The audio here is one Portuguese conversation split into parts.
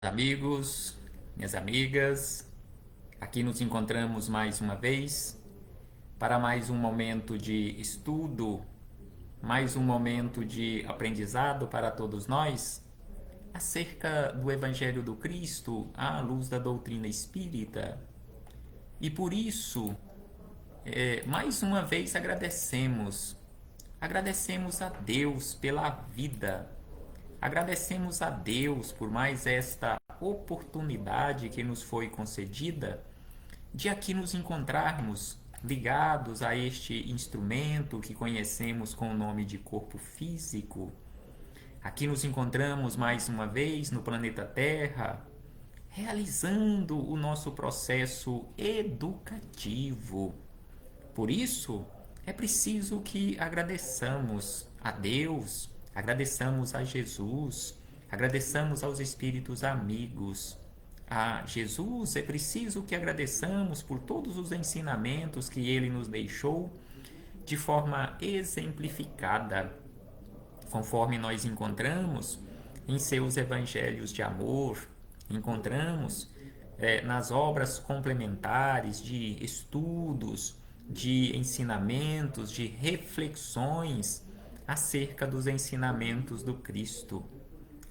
Amigos, minhas amigas, aqui nos encontramos mais uma vez para mais um momento de estudo, mais um momento de aprendizado para todos nós acerca do Evangelho do Cristo à luz da doutrina espírita. E por isso, mais uma vez agradecemos a Deus pela vida. Agradecemos a Deus por mais esta oportunidade que nos foi concedida de aqui nos encontrarmos ligados a este instrumento que conhecemos com o nome de corpo físico. Aqui nos encontramos mais uma vez no planeta Terra, realizando o nosso processo educativo. Por isso, é preciso que agradeçamos a Deus, agradeçamos a Jesus, agradeçamos aos espíritos amigos. A Jesus é preciso que agradeçamos por todos os ensinamentos que ele nos deixou de forma exemplificada, conforme nós encontramos em seus evangelhos de amor, encontramos nas obras complementares de estudos, de ensinamentos, de reflexões acerca dos ensinamentos do Cristo.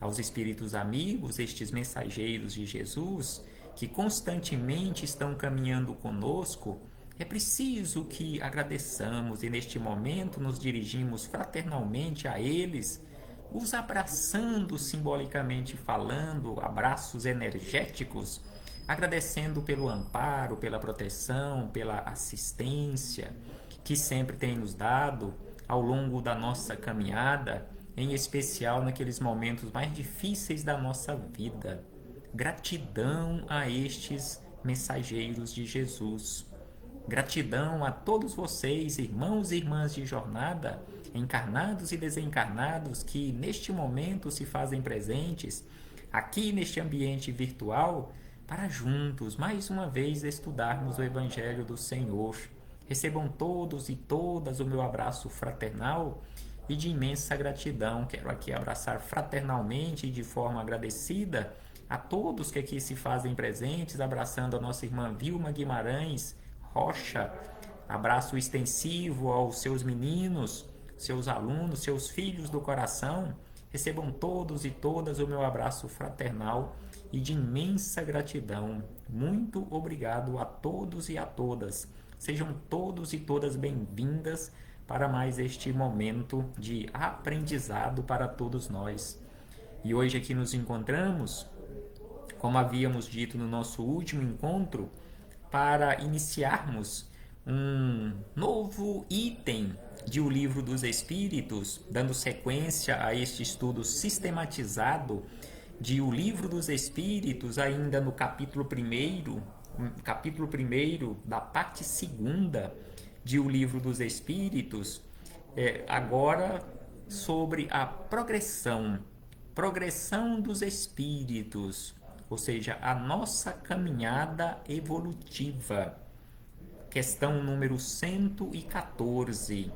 Aos espíritos amigos, estes mensageiros de Jesus, que constantemente estão caminhando conosco, é preciso que agradeçamos e neste momento nos dirigimos fraternalmente a eles, os abraçando simbolicamente falando, abraços energéticos, agradecendo pelo amparo, pela proteção, pela assistência que sempre tem nos dado ao longo da nossa caminhada, em especial naqueles momentos mais difíceis da nossa vida. Gratidão a estes mensageiros de Jesus. Gratidão a todos vocês, irmãos e irmãs de jornada, encarnados e desencarnados, que neste momento se fazem presentes aqui neste ambiente virtual para juntos, mais uma vez, estudarmos o Evangelho do Senhor. Recebam todos e todas o meu abraço fraternal e de imensa gratidão. Quero aqui abraçar fraternalmente e de forma agradecida a todos que aqui se fazem presentes, abraçando a nossa irmã Vilma Guimarães Rocha. Abraço extensivo aos seus meninos, seus alunos, seus filhos do coração. Recebam todos e todas o meu abraço fraternal e de imensa gratidão. Muito obrigado a todos e a todas. Sejam todos e todas bem-vindas para mais este momento de aprendizado para todos nós. E hoje aqui nos encontramos, como havíamos dito no nosso último encontro, para iniciarmos um novo item de O Livro dos Espíritos, dando sequência a este estudo sistematizado de O Livro dos Espíritos, ainda no capítulo 1º, da parte 2ª de O Livro dos Espíritos, agora sobre a progressão dos espíritos, ou seja, a nossa caminhada evolutiva. Questão número 114.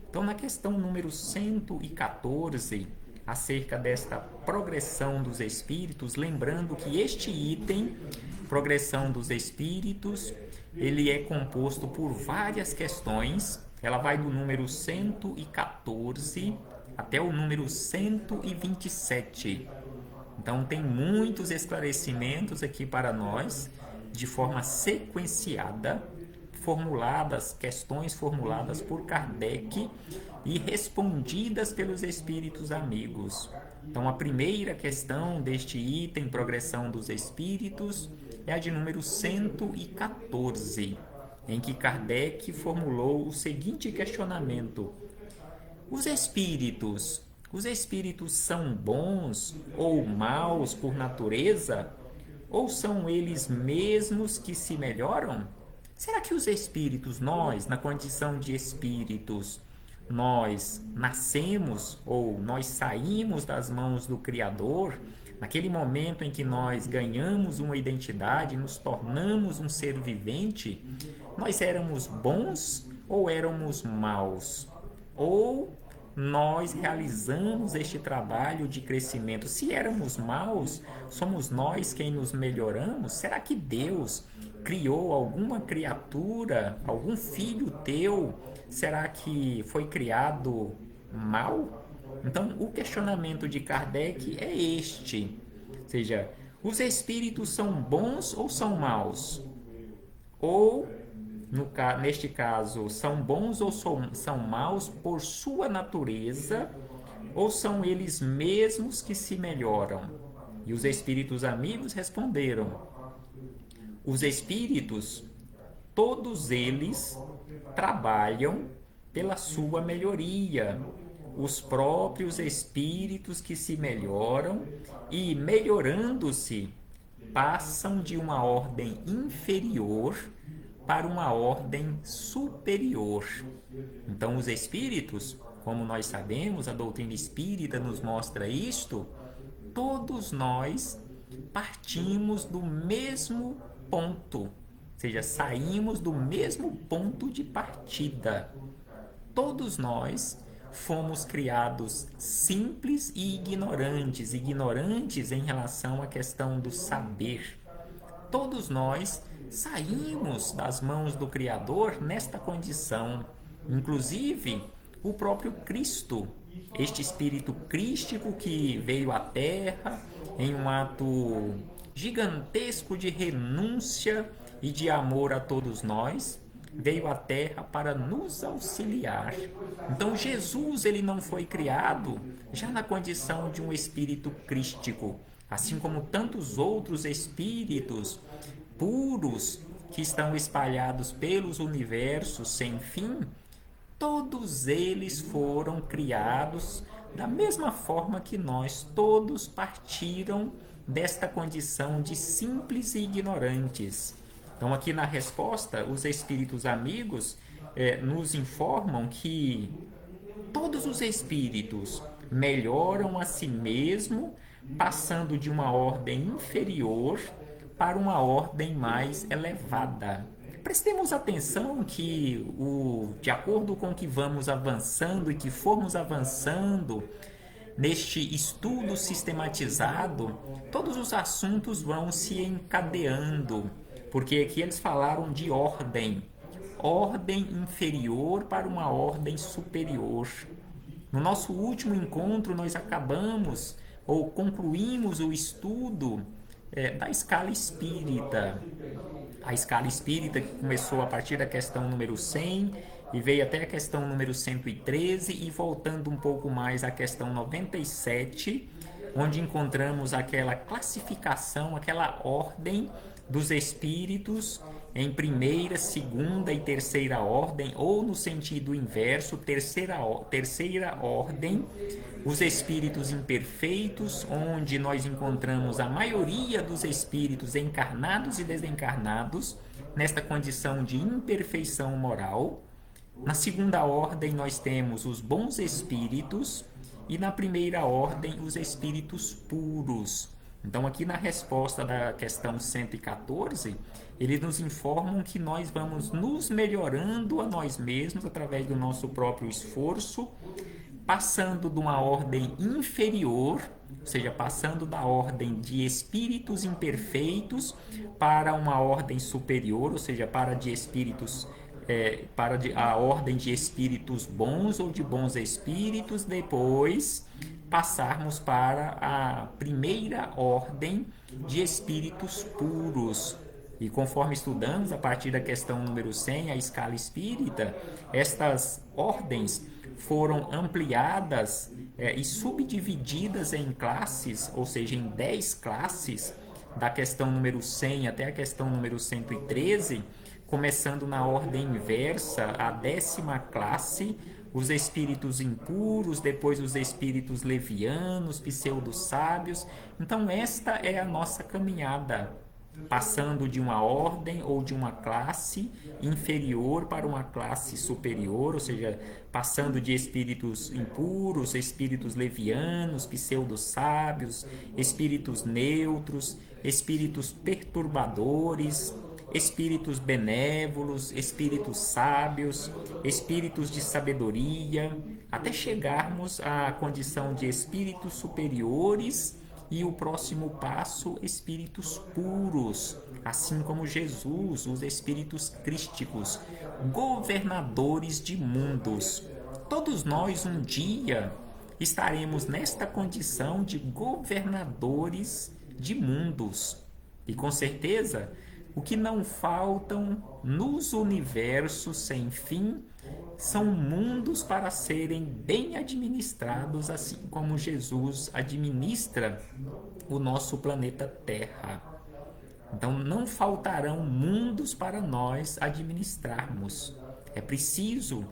Então, na questão número 114, acerca desta progressão dos espíritos, lembrando que este item, progressão dos espíritos, ele é composto por várias questões. Ela vai do número 114 até o número 127. Então tem muitos esclarecimentos aqui para nós, de forma sequenciada, questões formuladas por Kardec e respondidas pelos espíritos amigos. Então a primeira questão deste item, progressão dos espíritos, é a de número 114, em que Kardec formulou o seguinte questionamento: os espíritos são bons ou maus por natureza? Ou são eles mesmos que se melhoram? Será que os espíritos, nós, na condição de espíritos, nós nascemos ou nós saímos das mãos do Criador, naquele momento em que nós ganhamos uma identidade, nos tornamos um ser vivente, nós éramos bons ou éramos maus? Ou nós realizamos este trabalho de crescimento? Se éramos maus, somos nós quem nos melhoramos? Será que Deus criou alguma criatura, algum filho teu? Será que foi criado mal? Então, o questionamento de Kardec é este, ou seja, os espíritos são bons ou são maus? Ou, neste caso, são bons ou são maus por sua natureza, ou são eles mesmos que se melhoram? E os espíritos amigos responderam: os espíritos, todos eles trabalham pela sua melhoria. Os próprios espíritos que se melhoram e, melhorando-se, passam de uma ordem inferior para uma ordem superior. Então, os espíritos, como nós sabemos, a doutrina espírita nos mostra isto, todos nós partimos do mesmo ponto, ou seja, saímos do mesmo ponto de partida. Todos nós fomos criados simples e ignorantes, ignorantes em relação à questão do saber. Todos nós saímos das mãos do Criador nesta condição. Inclusive, o próprio Cristo, este espírito crístico que veio à Terra em um ato gigantesco de renúncia e de amor a todos nós, veio à Terra para nos auxiliar. Então Jesus, ele não foi criado já na condição de um espírito crístico, assim como tantos outros espíritos puros que estão espalhados pelos universos sem fim. Todos eles foram criados da mesma forma que nós, todos partiram desta condição de simples e ignorantes. Então, aqui na resposta, os espíritos amigos nos informam que todos os espíritos melhoram a si mesmo, passando de uma ordem inferior para uma ordem mais elevada. Prestemos atenção que, de acordo com que vamos avançando e que formos avançando neste estudo sistematizado, todos os assuntos vão se encadeando, porque aqui eles falaram de ordem inferior para uma ordem superior. No nosso último encontro, nós acabamos ou concluímos o estudo da escala espírita. A escala espírita que começou a partir da questão número 100 e veio até a questão número 113 e voltando um pouco mais à questão 97, onde encontramos aquela classificação, aquela ordem dos espíritos em primeira, segunda e terceira ordem, ou no sentido inverso, terceira ordem, os espíritos imperfeitos, onde nós encontramos a maioria dos espíritos encarnados e desencarnados nesta condição de imperfeição moral. Na segunda ordem nós temos os bons espíritos e na primeira ordem os espíritos puros. Então, aqui na resposta da questão 114, eles nos informam que nós vamos nos melhorando a nós mesmos através do nosso próprio esforço, passando de uma ordem inferior, ou seja, passando da ordem de espíritos imperfeitos para uma ordem superior, ou seja, para a ordem de espíritos bons ou de bons espíritos, depois passarmos para a primeira ordem de espíritos puros. E conforme estudamos a partir da questão número 100, a escala espírita, estas ordens foram ampliadas e subdivididas em classes, ou seja, em 10 classes, da questão número 100 até a questão número 113, começando na ordem inversa, a 10ª classe, os espíritos impuros, depois os espíritos levianos, pseudo-sábios. Então, esta é a nossa caminhada, passando de uma ordem ou de uma classe inferior para uma classe superior, ou seja, passando de espíritos impuros, espíritos levianos, pseudo-sábios, espíritos neutros, espíritos perturbadores, espíritos benévolos, espíritos sábios, espíritos de sabedoria, até chegarmos à condição de espíritos superiores e o próximo passo, espíritos puros, assim como Jesus, os espíritos crísticos, governadores de mundos. Todos nós um dia estaremos nesta condição de governadores de mundos. E com certeza, o que não faltam nos universos sem fim são mundos para serem bem administrados, assim como Jesus administra o nosso planeta Terra. Então não faltarão mundos para nós administrarmos. É preciso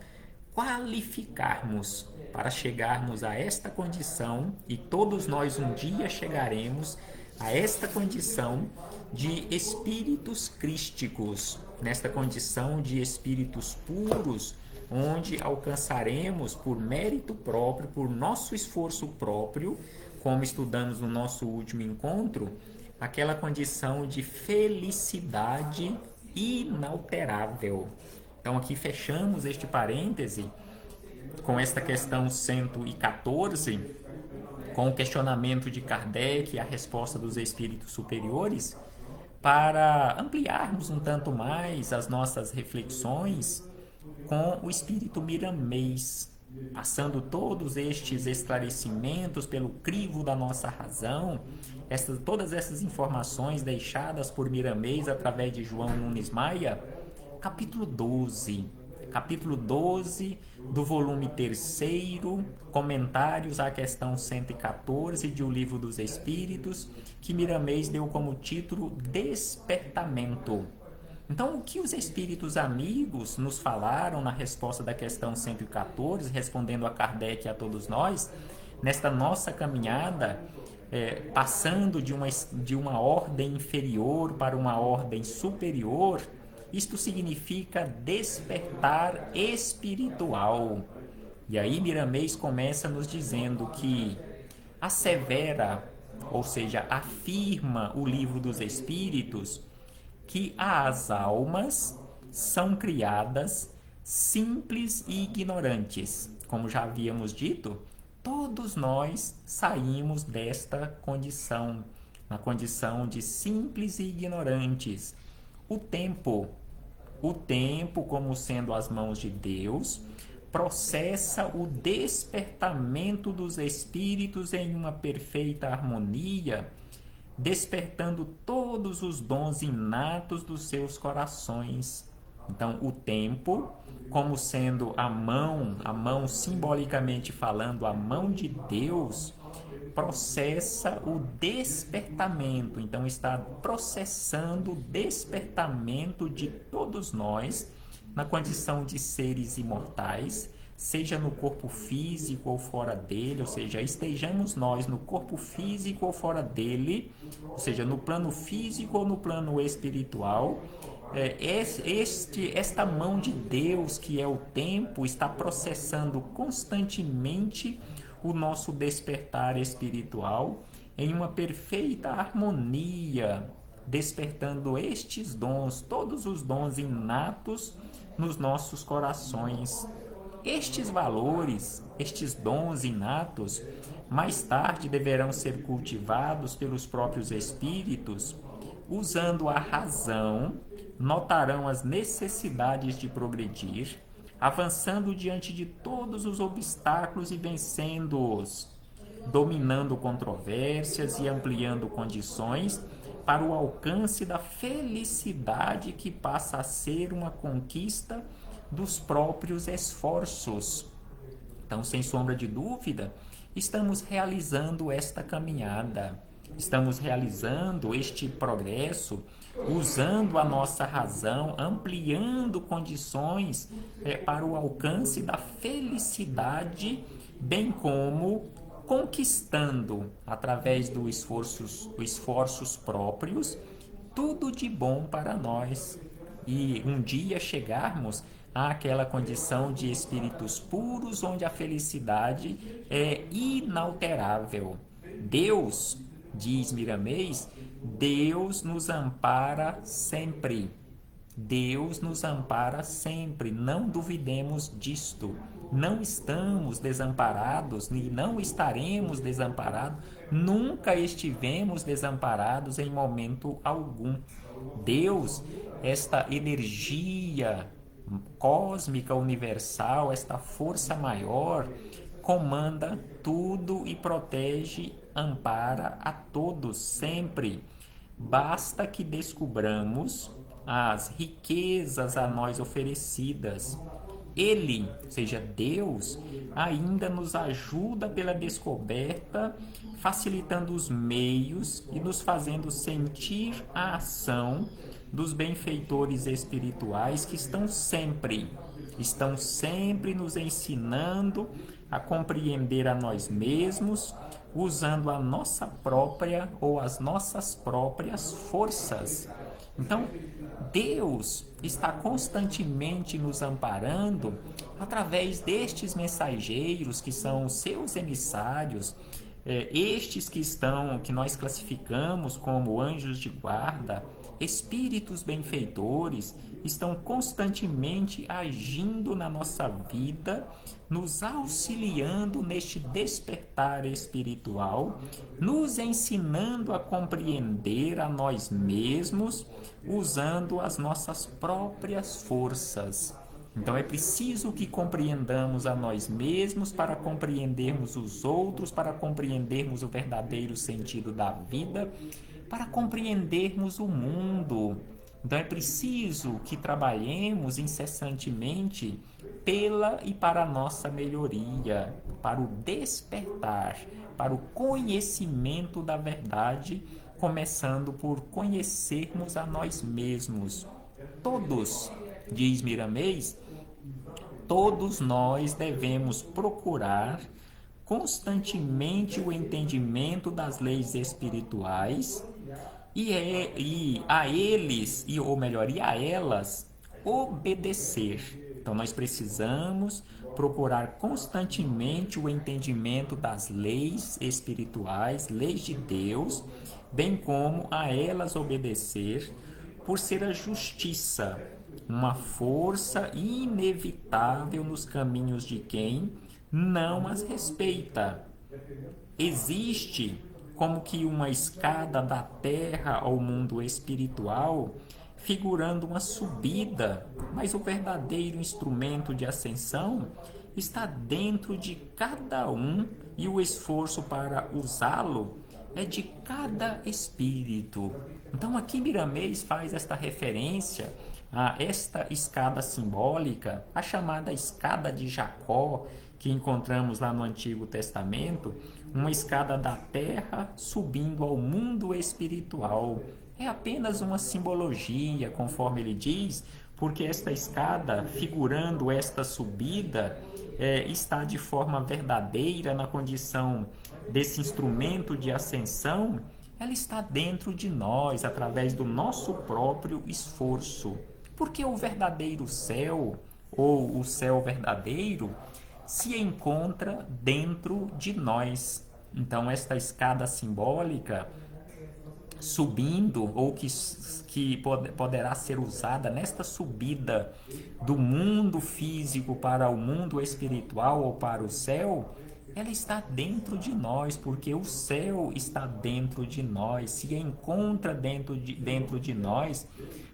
qualificarmos para chegarmos a esta condição, e todos nós um dia chegaremos a esta condição de espíritos crísticos, nesta condição de espíritos puros, onde alcançaremos por mérito próprio, por nosso esforço próprio, como estudamos no nosso último encontro, aquela condição de felicidade inalterável. Então aqui fechamos este parêntese com esta questão 114, com o questionamento de Kardec e a resposta dos espíritos superiores, para ampliarmos um tanto mais as nossas reflexões com o espírito miramês, passando todos estes esclarecimentos pelo crivo da nossa razão, todas essas informações deixadas por Miramês através de João Nunes Maia. Capítulo 12 do volume 3º, comentários à questão 114 de O Livro dos Espíritos, que Miramês deu como título Despertamento. Então, o que os espíritos amigos nos falaram na resposta da questão 114, respondendo a Kardec e a todos nós, nesta nossa caminhada, passando de uma ordem inferior para uma ordem superior, isto significa despertar espiritual. E aí Miramês começa nos dizendo que assevera, ou seja, afirma o Livro dos Espíritos, que as almas são criadas simples e ignorantes. Como já havíamos dito, todos nós saímos desta condição, na condição de simples e ignorantes. O tempo, como sendo as mãos de Deus, processa o despertamento dos espíritos em uma perfeita harmonia, despertando todos os dons inatos dos seus corações. Então, o tempo, como sendo a mão simbolicamente falando, a mão de Deus, processa o despertamento. Então, está processando o despertamento de todos nós na condição de seres imortais, seja no corpo físico ou fora dele, ou seja, estejamos nós no corpo físico ou fora dele, ou seja, no plano físico ou no plano espiritual. Esta mão de Deus, que é o tempo, está processando constantemente o nosso despertar espiritual em uma perfeita harmonia, despertando estes dons, todos os dons inatos nos nossos corações. Estes valores, estes dons inatos, mais tarde deverão ser cultivados pelos próprios espíritos. Usando a razão, notarão as necessidades de progredir, avançando diante de todos os obstáculos e vencendo-os, dominando controvérsias e ampliando condições para o alcance da felicidade, que passa a ser uma conquista dos próprios esforços. Então, sem sombra de dúvida, estamos realizando esta caminhada, estamos realizando este progresso, usando a nossa razão, ampliando condições para o alcance da felicidade, bem como conquistando, através dos esforços próprios, tudo de bom para nós. E um dia chegarmos àquela condição de espíritos puros, onde a felicidade é inalterável. Deus, diz Miramês, Deus nos ampara sempre. Deus nos ampara sempre, não duvidemos disto. não estamos desamparados e não estaremos desamparados, nunca estivemos desamparados em momento algum. Deus, esta energia cósmica universal, esta força maior, comanda tudo e protege, ampara a todos sempre. Basta que descubramos as riquezas a nós oferecidas. Ele, ou seja, Deus, ainda nos ajuda pela descoberta, facilitando os meios e nos fazendo sentir a ação dos benfeitores espirituais que estão sempre nos ensinando a compreender a nós mesmos, usando a nossa própria ou as nossas próprias forças. Então, Deus está constantemente nos amparando através destes mensageiros que são os seus emissários, estes que nós classificamos como anjos de guarda, espíritos benfeitores, estão constantemente agindo na nossa vida, nos auxiliando neste despertar espiritual, nos ensinando a compreender a nós mesmos, usando as nossas próprias forças. Então é preciso que compreendamos a nós mesmos para compreendermos os outros, para compreendermos o verdadeiro sentido da vida, para compreendermos o mundo. Então é preciso que trabalhemos incessantemente pela e para a nossa melhoria, para o despertar, para o conhecimento da verdade, começando por conhecermos a nós mesmos. Todos, diz Miramês, todos nós devemos procurar constantemente o entendimento das leis espirituais e a eles, ou melhor, e a elas obedecer. Então nós precisamos procurar constantemente o entendimento das leis espirituais, leis de Deus, bem como a elas obedecer, por ser a justiça uma força inevitável nos caminhos de quem não as respeita. Existe como que uma escada da terra ao mundo espiritual, figurando uma subida, mas o verdadeiro instrumento de ascensão está dentro de cada um e o esforço para usá-lo é de cada espírito. Então aqui Miramês faz esta referência a esta escada simbólica, a chamada escada de Jacó, que encontramos lá no Antigo Testamento, uma escada da terra subindo ao mundo espiritual. É apenas uma simbologia, conforme ele diz, porque esta escada, figurando esta subida, está de forma verdadeira na condição desse instrumento de ascensão. Ela está dentro de nós, através do nosso próprio esforço. Porque o verdadeiro céu, ou o céu verdadeiro, se encontra dentro de nós. Então, esta escada simbólica subindo, ou que poderá ser usada nesta subida do mundo físico para o mundo espiritual ou para o céu, ela está dentro de nós, porque o céu está dentro de nós, se encontra dentro de nós,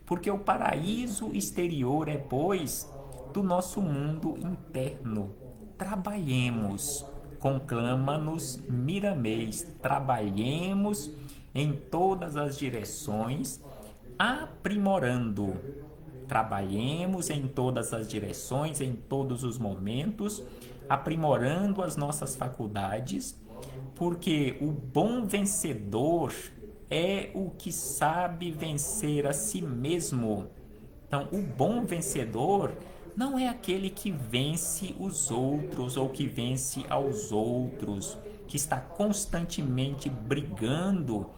porque o paraíso exterior é, pois, do nosso mundo interno. Trabalhemos, conclama-nos Miramês, trabalhemos em todas as direções, aprimorando. Trabalhemos em todas as direções, em todos os momentos, aprimorando as nossas faculdades, porque o bom vencedor é o que sabe vencer a si mesmo. Então, o bom vencedor não é aquele que vence os outros ou que vence aos outros, que está constantemente brigando,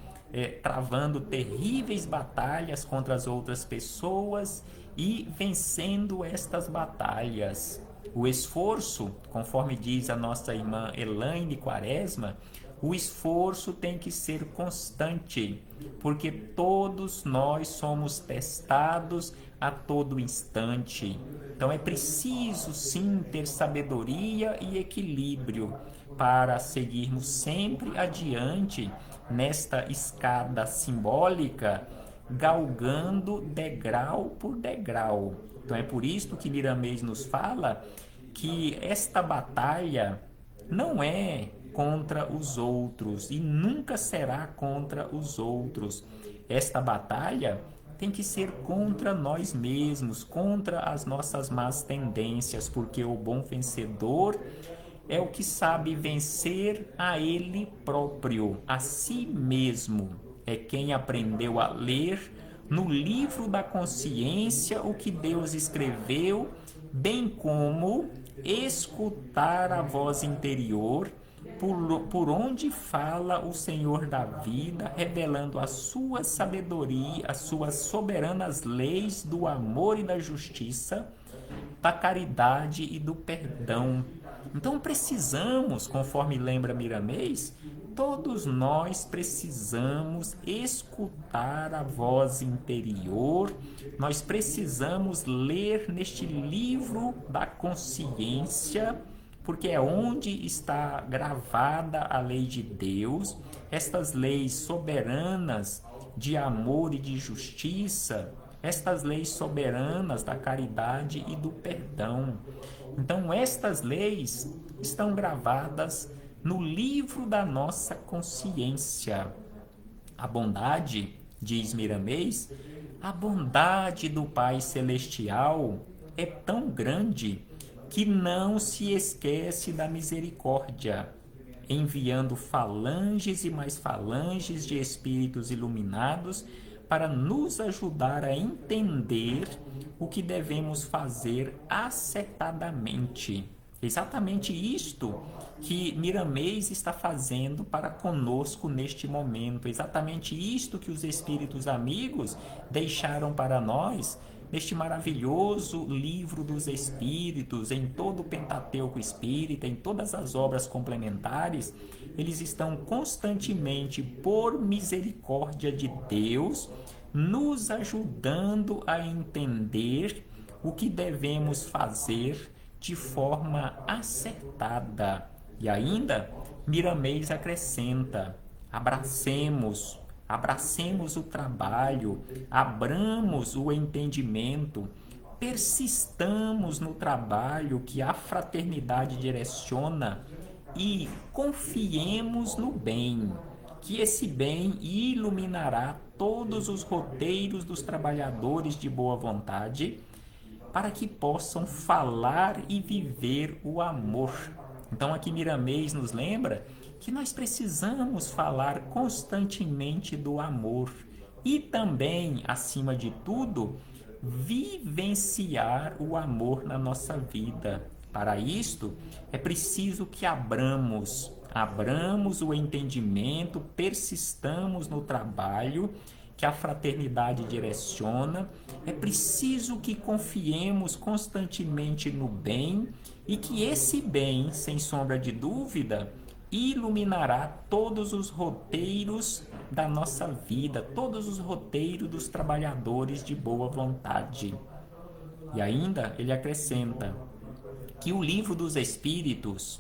travando terríveis batalhas contra as outras pessoas e vencendo estas batalhas. O esforço, conforme diz a nossa irmã Elaine Quaresma, O esforço tem que ser constante, porque todos nós somos testados a todo instante. Então é preciso sim ter sabedoria e equilíbrio para seguirmos sempre adiante nesta escada simbólica, galgando degrau por degrau. Então é por isso que Miramês nos fala que esta batalha não é contra os outros e nunca será contra os outros. Esta batalha tem que ser contra nós mesmos, contra as nossas más tendências, porque o bom vencedor é o que sabe vencer a ele próprio, a si mesmo. É quem aprendeu a ler no livro da consciência o que Deus escreveu, bem como escutar a voz interior por onde fala o Senhor da vida, revelando a sua sabedoria, as suas soberanas leis do amor e da justiça, da caridade e do perdão. Então precisamos, conforme lembra Miramês, todos nós precisamos escutar a voz interior, nós precisamos ler neste livro da consciência, porque é onde está gravada a lei de Deus, estas leis soberanas de amor e de justiça, estas leis soberanas da caridade e do perdão. Então, estas leis estão gravadas no livro da nossa consciência. A bondade, diz Miramês, a bondade do Pai Celestial é tão grande que não se esquece da misericórdia, enviando falanges e mais falanges de espíritos iluminados para nos ajudar a entender o que devemos fazer acertadamente. Exatamente isto que Miramês está fazendo para conosco neste momento, exatamente isto que os espíritos amigos deixaram para nós neste maravilhoso livro dos Espíritos, em todo o Pentateuco Espírita, em todas as obras complementares. Eles estão constantemente, por misericórdia de Deus, nos ajudando a entender o que devemos fazer de forma acertada. E ainda, Miramês acrescenta: abracemos o trabalho, abramos o entendimento, persistamos no trabalho que a fraternidade direciona e confiemos no bem, que esse bem iluminará todos os roteiros dos trabalhadores de boa vontade, para que possam falar e viver o amor. Então aqui Miramês nos lembra que nós precisamos falar constantemente do amor e também, acima de tudo, vivenciar o amor na nossa vida. Para isto, é preciso que abramos o entendimento, persistamos no trabalho que a fraternidade direciona. É preciso que confiemos constantemente no bem e que esse bem, sem sombra de dúvida, iluminará todos os roteiros da nossa vida, todos os roteiros dos trabalhadores de boa vontade. E ainda ele acrescenta que o livro dos Espíritos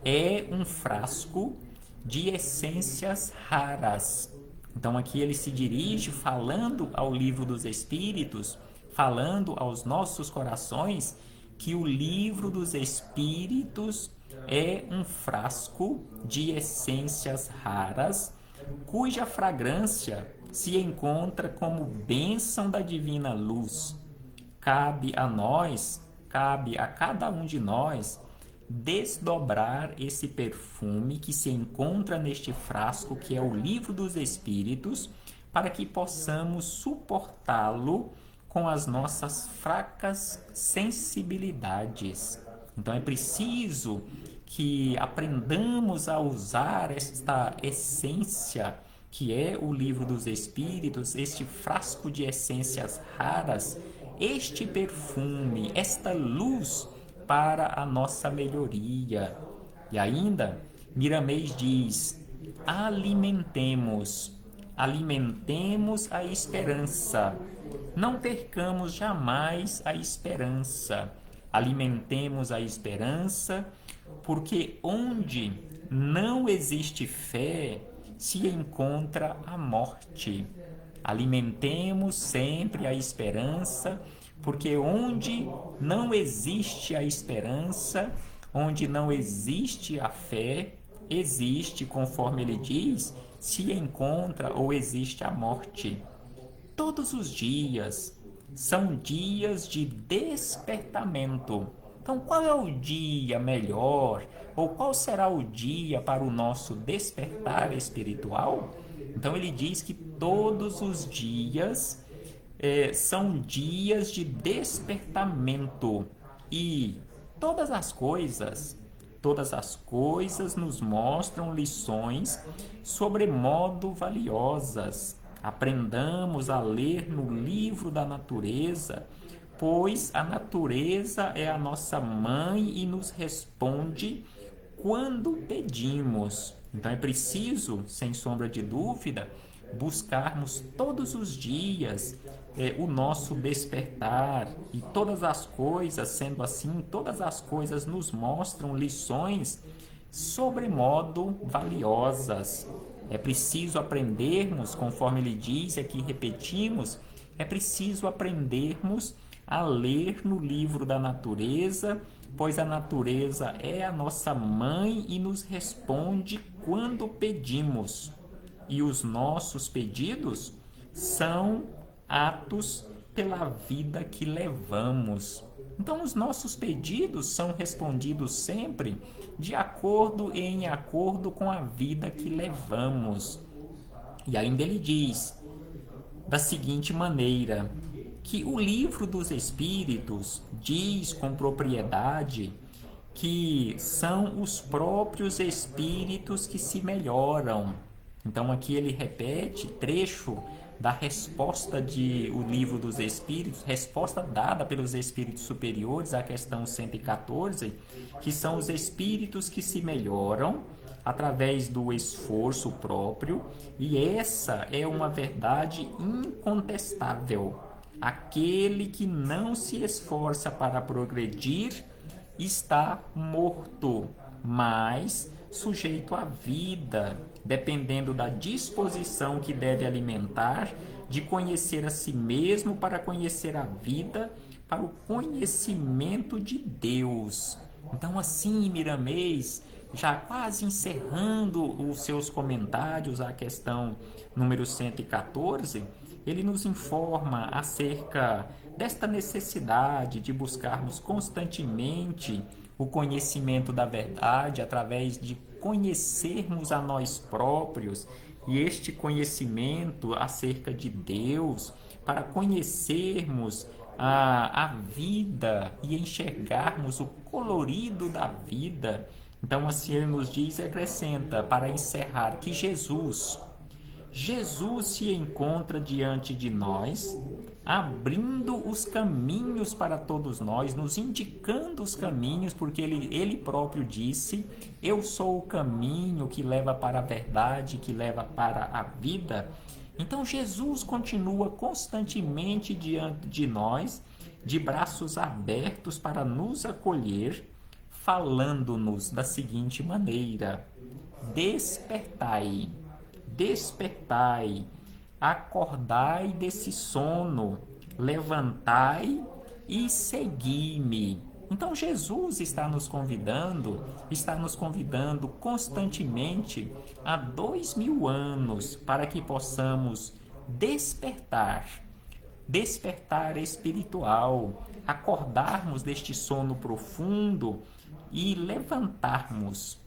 é um frasco de essências raras. Então aqui ele se dirige falando ao livro dos Espíritos, falando aos nossos corações que o livro dos Espíritos é um frasco de essências raras, cuja fragrância se encontra como bênção da divina luz. Cabe a cada um de nós, desdobrar esse perfume que se encontra neste frasco, que é o livro dos Espíritos, para que possamos suportá-lo com as nossas fracas sensibilidades. Então é preciso que aprendamos a usar esta essência que é o livro dos Espíritos, este frasco de essências raras, este perfume, esta luz para a nossa melhoria. E ainda, Miramês diz: alimentemos, alimentemos a esperança. Não percamos jamais a esperança. Alimentemos a esperança, porque onde não existe fé, se encontra a morte. Alimentemos sempre a esperança, porque onde não existe a esperança, onde não existe a fé, existe, conforme ele diz, se encontra ou existe a morte. Todos os dias são dias de despertamento. Então, qual é o dia melhor? Ou qual será o dia para o nosso despertar espiritual? Então, ele diz que todos os dias são dias de despertamento. E todas as coisas nos mostram lições sobremodo valiosas. Aprendamos a ler no livro da natureza, pois a natureza é a nossa mãe e nos responde quando pedimos. Então é preciso, sem sombra de dúvida, buscarmos todos os dias o nosso despertar. E todas as coisas, sendo assim, todas as coisas nos mostram lições sobremodo valiosas. É preciso aprendermos, conforme ele diz, e aqui repetimos, é preciso aprendermos a ler no livro da natureza, pois a natureza é a nossa mãe e nos responde quando pedimos. E os nossos pedidos são atos pela vida que levamos. Então, os nossos pedidos são respondidos sempre de acordo e em acordo com a vida que levamos. E ainda ele diz da seguinte maneira, que o livro dos Espíritos diz com propriedade que são os próprios Espíritos que se melhoram. Então aqui ele repete trecho da resposta de o livro dos Espíritos, resposta dada pelos Espíritos superiores à questão 114, que são os Espíritos que se melhoram através do esforço próprio, e essa é uma verdade incontestável. Aquele que não se esforça para progredir está morto, mas sujeito à vida, dependendo da disposição que deve alimentar, de conhecer a si mesmo para conhecer a vida, para o conhecimento de Deus. Então, assim, Miramês, já quase encerrando os seus comentários à questão número 114, ele nos informa acerca desta necessidade de buscarmos constantemente o conhecimento da verdade através de conhecermos a nós próprios, e este conhecimento acerca de Deus, para conhecermos a vida e enxergarmos o colorido da vida. Então assim ele nos diz e acrescenta, para encerrar, que Jesus se encontra diante de nós, abrindo os caminhos para todos nós, nos indicando os caminhos, porque ele próprio disse: eu sou o caminho que leva para a verdade, que leva para a vida. Então Jesus continua constantemente diante de nós, de braços abertos para nos acolher, falando-nos da seguinte maneira: despertai, despertai, acordai desse sono, levantai e segui-me. Então Jesus está nos convidando constantemente há 2000 anos para que possamos despertar espiritual, acordarmos deste sono profundo e levantarmos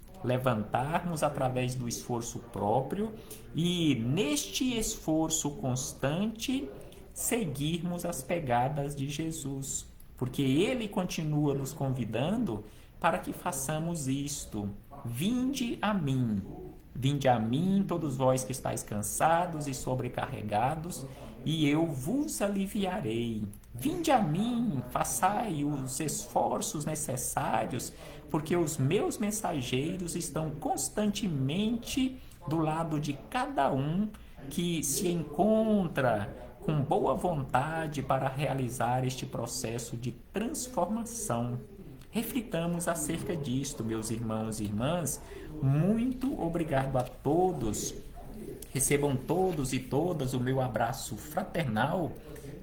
através do esforço próprio, e neste esforço constante seguirmos as pegadas de Jesus, porque ele continua nos convidando para que façamos isto. Vinde a mim, Vinde a mim, todos vós que estáis cansados e sobrecarregados, e eu vos aliviarei. Vinde a mim, façai os esforços necessários, porque os meus mensageiros estão constantemente do lado de cada um que se encontra com boa vontade para realizar este processo de transformação. Reflitamos acerca disto, meus irmãos e irmãs. Muito obrigado a todos. Recebam todos e todas o meu abraço fraternal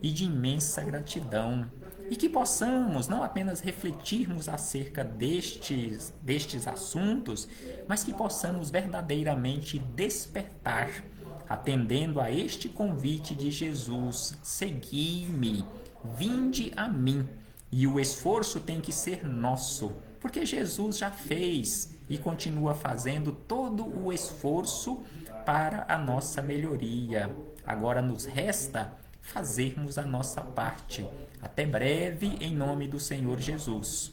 e de imensa gratidão. E que possamos não apenas refletirmos acerca destes assuntos, mas que possamos verdadeiramente despertar, atendendo a este convite de Jesus: segui-me, vinde a mim. E o esforço tem que ser nosso, porque Jesus já fez e continua fazendo todo o esforço para a nossa melhoria. Agora nos resta fazermos a nossa parte. Até breve, em nome do Senhor Jesus.